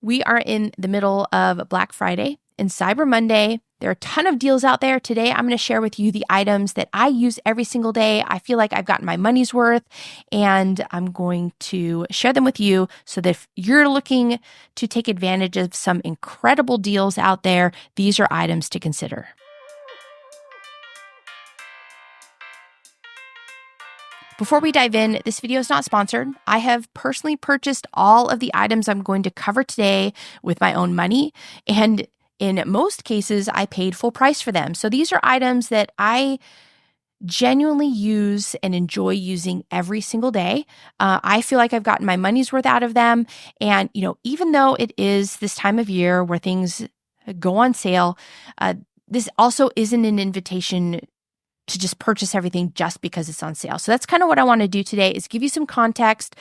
We are in the middle of Black Friday and Cyber Monday. There are a ton of deals out there. Today, I'm going to share with you the items that I use every single day. I feel like I've gotten my money's worth, and I'm going to share them with you so that if you're looking to take advantage of some incredible deals out there, these are items to consider. Before we dive in, this video is not sponsored. I have personally purchased all of the items I'm going to cover today with my own money, and in most cases, I paid full price for them. So these are items that I genuinely use and enjoy using every single day. I feel like I've gotten my money's worth out of them. And, even though it is this time of year where things go on sale, this also isn't an invitation to just purchase everything just because it's on sale. So that's kind of what I want to do today, is give you some context,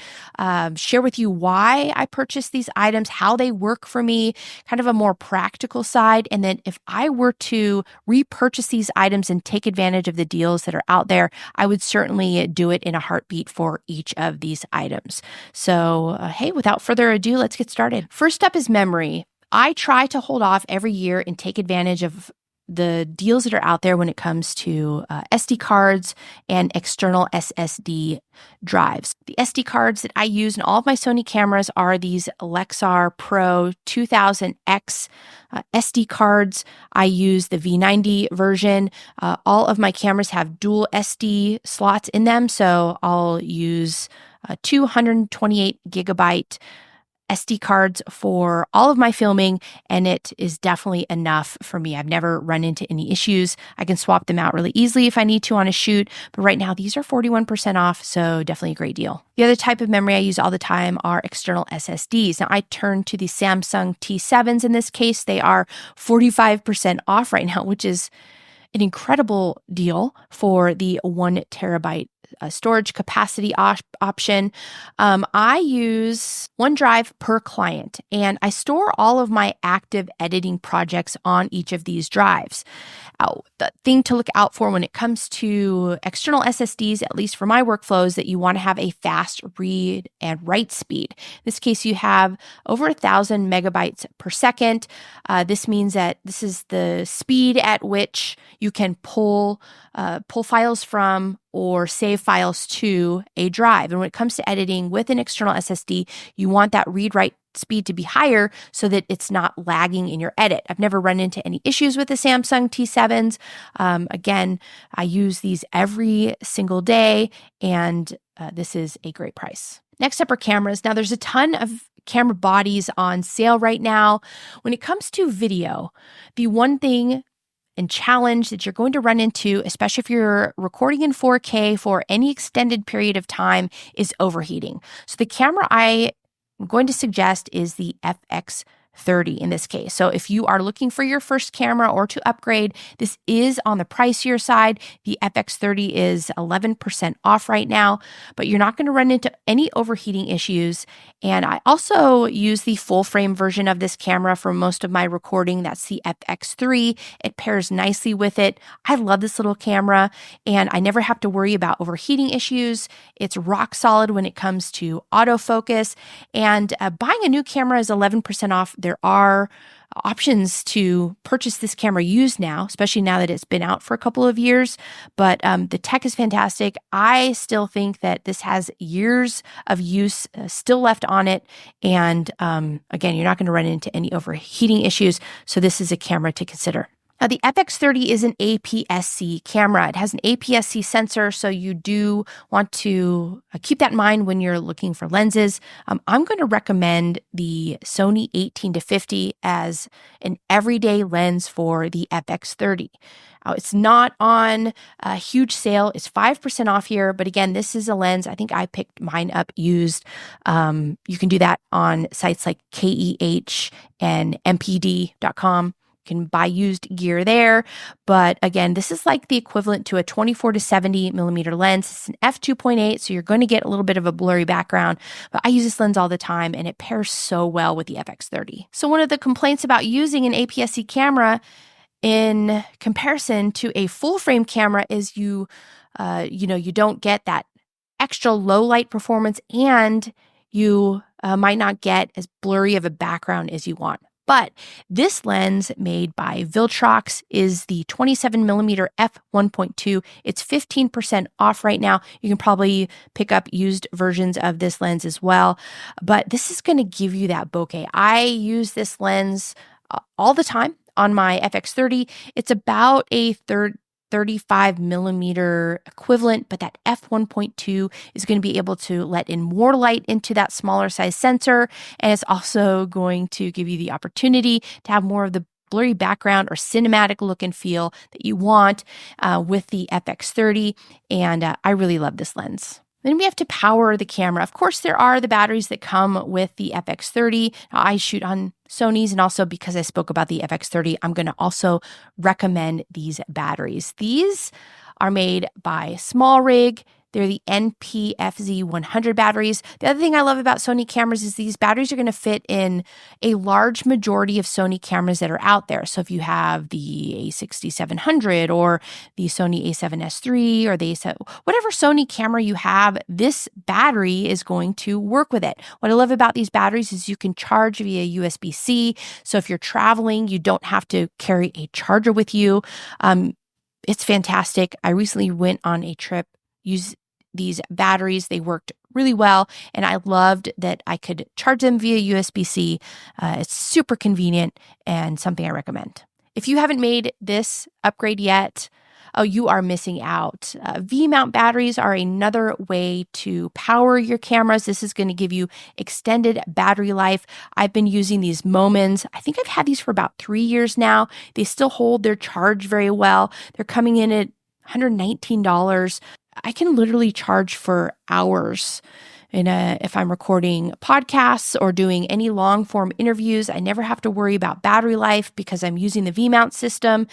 share with you why I purchased these items, how they work for me, kind of a more practical side. And then if I were to repurchase these items and take advantage of the deals that are out there, I would certainly do it in a heartbeat for each of these items. So, hey, without further ado, let's get started. First up is memory. I try to hold off every year and take advantage of the deals that are out there when it comes to SD cards and external SSD drives. The SD cards that I use in all of my Sony cameras are these Lexar Pro 2000X SD cards. I use the V90 version. All of my cameras have dual SD slots in them, so I'll use 228 gigabyte SD cards for all of my filming, and it is definitely enough for me. I've never run into any issues. I can swap them out really easily if I need to on a shoot, but right now these are 41% off, so definitely a great deal. The other type of memory I use all the time are external SSDs. Now, I turn to the Samsung T7s in this case. They are 45% off right now, which is an incredible deal for the 1 terabyte storage capacity option. I use OneDrive per client, and I store all of my active editing projects on each of these drives. The thing to look out for when it comes to external SSDs, at least for my workflows, that you want to have a fast read and write speed. In this case, you have over 1,000 megabytes per second. This means that this is the speed at which you can pull files from or save files to a drive. And when it comes to editing with an external SSD, you want that read-write speed to be higher so that it's not lagging in your edit. I've never run into any issues with the Samsung T7s. Again, I use these every single day, and this is a great price. Next up are cameras. Now, there's a ton of camera bodies on sale right now. When it comes to video, the one thing and challenge that you're going to run into, especially if you're recording in 4K for any extended period of time, is overheating. So the camera I am going to suggest is the FX30 in this case. So if you are looking for your first camera or to upgrade, this is on the pricier side. The FX30 is 11% off right now, but you're not going to run into any overheating issues. And I also use the full frame version of this camera for most of my recording. That's the FX3. It pairs nicely with it. I love this little camera, and I never have to worry about overheating issues. It's rock solid when it comes to autofocus, and buying a new camera is 11% off. There are options to purchase this camera used now, especially now that it's been out for a couple of years. But the tech is fantastic. I still think that this has years of use still left on it. And again, you're not going to run into any overheating issues. So this is a camera to consider. Now, the FX30 is an APS-C camera. It has an APS-C sensor, so you do want to keep that in mind when you're looking for lenses. I'm going to recommend the Sony 18-50 as an everyday lens for the FX30. It's not on a huge sale. It's 5% off here. But again, this is a lens. I think I picked mine up used. You can do that on sites like KEH and MPD.com. Can buy used gear there. But again, this is like the equivalent to a 24 to 70 millimeter lens. It's an f2.8, so you're going to get a little bit of a blurry background, but I use this lens all the time and it pairs so well with the FX30. So one of the complaints about using an APS-C camera in comparison to a full frame camera is you don't get that extra low light performance, and you might not get as blurry of a background as you want. But this lens made by Viltrox is the 27mm f1.2. It's 15% off right now. You can probably pick up used versions of this lens as well. But this is going to give you that bokeh. I use this lens all the time on my FX30. It's about a 35mm equivalent, but that f1.2 is going to be able to let in more light into that smaller size sensor. And it's also going to give you the opportunity to have more of the blurry background or cinematic look and feel that you want with the FX30. And I really love this lens. Then we have to power the camera. Of course, there are the batteries that come with the FX30. I shoot on Sony's, and also because I spoke about the FX30, I'm going to also recommend these batteries. These are made by Small Rig. They're the NPFZ 100 batteries. The other thing I love about Sony cameras is these batteries are going to fit in a large majority of Sony cameras that are out there. So if you have the A6700 or the Sony A7S III or the A7, whatever Sony camera you have, this battery is going to work with it. What I love about these batteries is you can charge via USB-C. So if you're traveling, you don't have to carry a charger with you. It's fantastic. I recently went on a trip, used these batteries. They worked really well, and I loved that I could charge them via USB-C. It's super convenient and something I recommend. If you haven't made this upgrade yet, you are missing out. V-mount batteries are another way to power your cameras. This is going to give you extended battery life. I've been using these Moments. I think I've had these for about 3 years now. They still hold their charge very well. They're coming in at $119. I can literally charge for hours. If I'm recording podcasts or doing any long form interviews, I never have to worry about battery life because I'm using the V-mount system.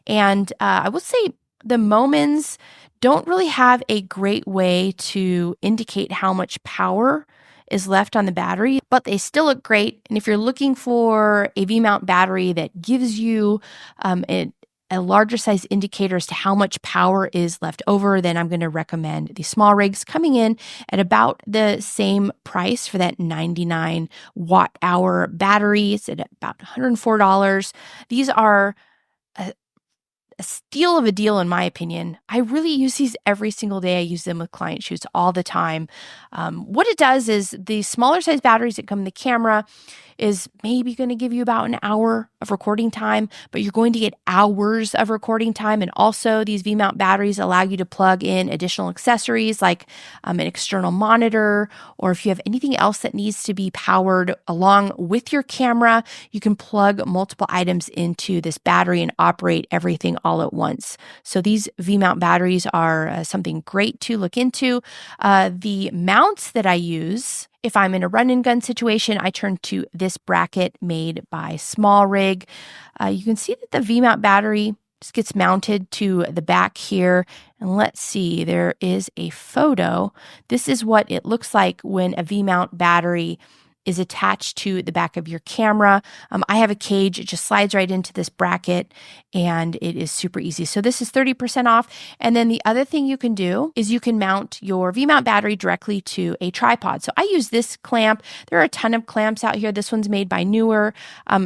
And I would say the Moments don't really have a great way to indicate how much power is left on the battery, but they still look great. And if you're looking for a V-mount battery that gives you a larger size indicator as to how much power is left over, then I'm going to recommend the Small Rigs, coming in at about the same price for that 99 watt hour battery. It's at about $104. These are a steal of a deal, in my opinion. I really use these every single day. I use them with client shoots all the time. What it does is the smaller size batteries that come in the camera is maybe going to give you about an hour of recording time, but you're going to get hours of recording time. And also these V-mount batteries allow you to plug in additional accessories like an external monitor, or if you have anything else that needs to be powered along with your camera, you can plug multiple items into this battery and operate everything all at once. So these V-mount batteries are something great to look into. The mounts that I use, if I'm in a run and gun situation, I turn to this bracket made by Small Rig. You can see that the V-mount battery just gets mounted to the back here. And let's see, there is a photo. This is what it looks like when a V-mount battery is attached to the back of your camera. I have a cage. It just slides right into this bracket and it is super easy. So this is 30% off. And then the other thing you can do is you can mount your V-mount battery directly to a tripod. So I use this clamp. There are a ton of clamps out here. This one's made by Newer.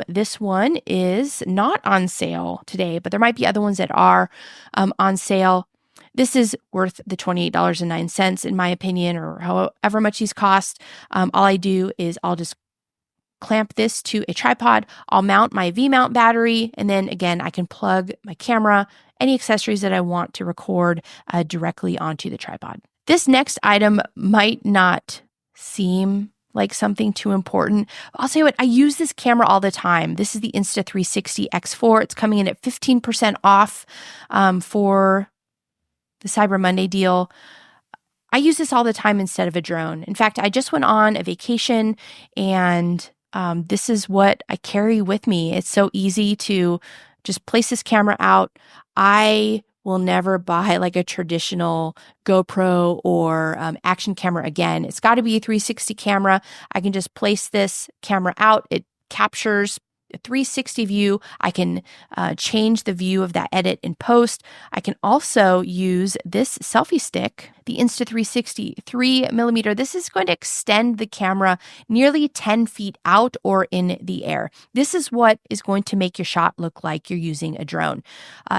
This one is not on sale today, but there might be other ones that are on sale. This is worth the $28.09 in my opinion, or however much these cost. All I do is I'll just clamp this to a tripod. I'll mount my V-mount battery, and then again, I can plug my camera, any accessories that I want to record directly onto the tripod. This next item might not seem like something too important. I'll tell you what, I use this camera all the time. This is the Insta360 X4. It's coming in at 15% off for the Cyber Monday deal. I use this all the time instead of a drone. In fact, I just went on a vacation and this is what I carry with me. It's so easy to just place this camera out. I will never buy like a traditional GoPro or action camera again. It's got to be a 360 camera. I can just place this camera out. It captures 360 view. I can change the view of that edit in post. I can also use this selfie stick, the Insta360 3mm. This is going to extend the camera nearly 10 feet out or in the air. This is what is going to make your shot look like you're using a drone.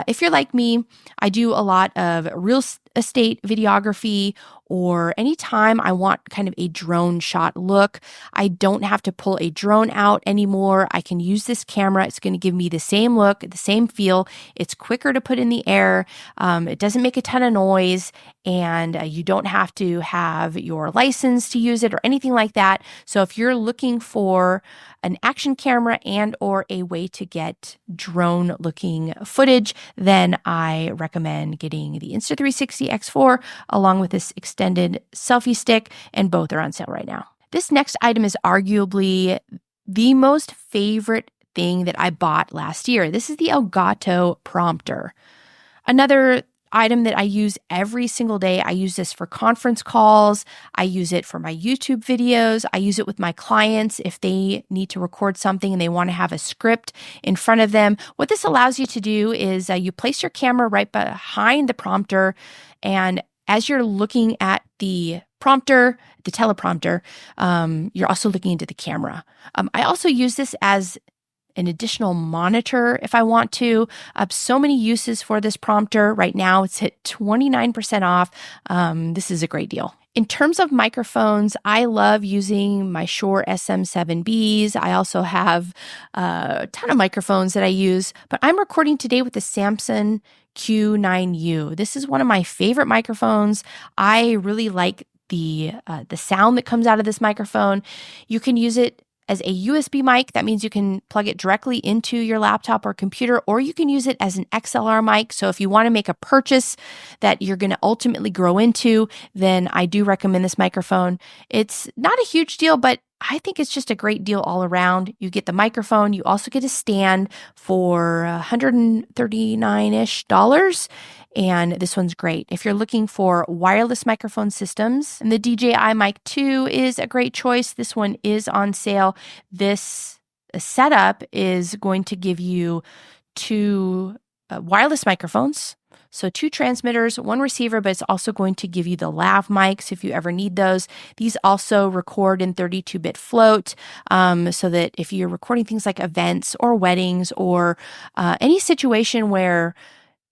If you're like me, I do a lot of real estate videography, or anytime I want kind of a drone shot look. I don't have to pull a drone out anymore. I can use this camera. It's going to give me the same look, the same feel. It's quicker to put in the air. It doesn't make a ton of noise, and you don't have to have your license to use it or anything like that. So if you're looking for an action camera and or a way to get drone looking footage, then I recommend getting the Insta360 X4 along with this extended selfie stick, and both are on sale right now. This next item is arguably the most favorite thing that I bought last year. This is the Elgato prompter. Another item that I use every single day. I use this for conference calls. I use it for my YouTube videos. I use it with my clients if they need to record something and they want to have a script in front of them. What this allows you to do is you place your camera right behind the prompter, and as you're looking at the prompter, the teleprompter, you're also looking into the camera. I also use this as an additional monitor if I want to. So many uses for this prompter. Right now, it's at 29% off. This is a great deal. In terms of microphones, I love using my Shure SM7Bs. I also have a ton of microphones that I use, but I'm recording today with the Samson Q9U. This is one of my favorite microphones. I really like the sound that comes out of this microphone. You can use it as a USB mic. That means you can plug it directly into your laptop or computer, or you can use it as an XLR mic. So if you want to make a purchase that you're going to ultimately grow into, then I do recommend this microphone. It's not a huge deal, but I think it's just a great deal all around. You get the microphone. You also get a stand for $139-ish. And this one's great. If you're looking for wireless microphone systems, and the DJI Mic 2 is a great choice. This one is on sale. This setup is going to give you two wireless microphones. So 2 transmitters, 1 receiver, but it's also going to give you the lav mics if you ever need those. These also record in 32-bit float, so that if you're recording things like events or weddings or any situation where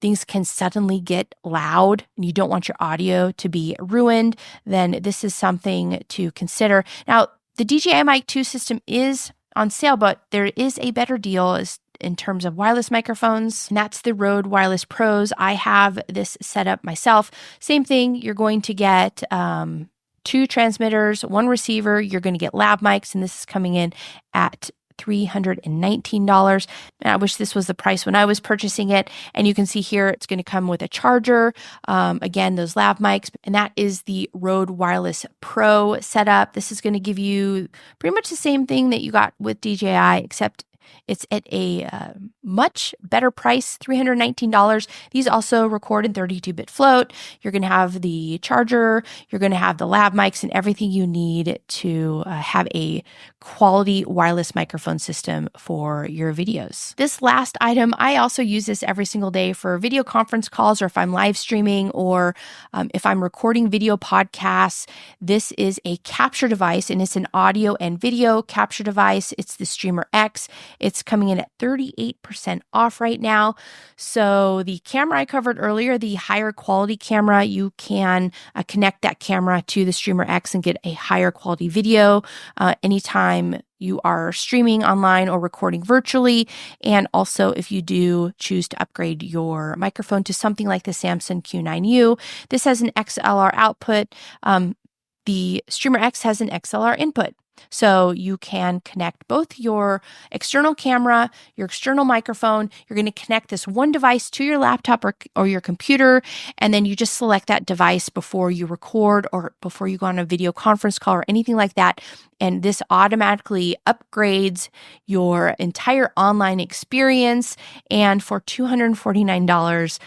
things can suddenly get loud and you don't want your audio to be ruined, then this is something to consider. Now, the DJI Mic 2 system is on sale, but there is a better deal in terms of wireless microphones, and that's the Rode Wireless Pros. I have this set up myself. Same thing, you're going to get 2 transmitters, 1 receiver, you're going to get lav mics, and this is coming in at $319. And I wish this was the price when I was purchasing it. And you can see here, it's going to come with a charger. Again, those lav mics, and that is the Rode Wireless Pro setup. This is going to give you pretty much the same thing that you got with DJI, except it's at a much better price, $319. These also record in 32-bit float. You're going to have the charger, you're going to have the lav mics, and everything you need to have a quality wireless microphone system for your videos. This last item, I also use this every single day for video conference calls, or if I'm live streaming, or if I'm recording video podcasts. This is a capture device, and it's an audio and video capture device. It's the Streamer X. It's coming in at 38% off right now. So the camera I covered earlier, the higher quality camera, you can connect that camera to the Streamer X and get a higher quality video anytime you are streaming online or recording virtually. And also, if you do choose to upgrade your microphone to something like the Samson Q9U, this has an XLR output. The Streamer X has an XLR input. So you can connect both your external camera, your external microphone. You're going to connect this one device to your laptop or your computer, and then you just select that device before you record or before you go on a video conference call or anything like that. And this automatically upgrades your entire online experience. And for $249,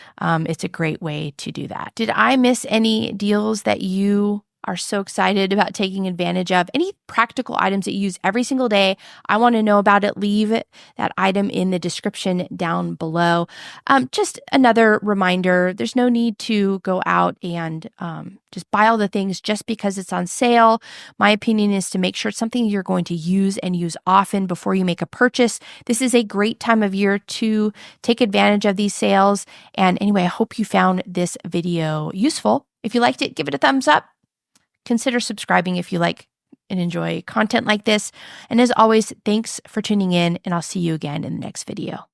it's a great way to do that. Did I miss any deals that you are so excited about taking advantage of. Any practical items that you use every single day, I want to know about it. Leave that item in the description down below. Just another reminder, there's no need to go out and just buy all the things just because it's on sale. My opinion is to make sure it's something you're going to use and use often before you make a purchase. This is a great time of year to take advantage of these sales. And anyway, I hope you found this video useful. If you liked it, give it a thumbs up. Consider subscribing if you like and enjoy content like this. And as always, thanks for tuning in, and I'll see you again in the next video.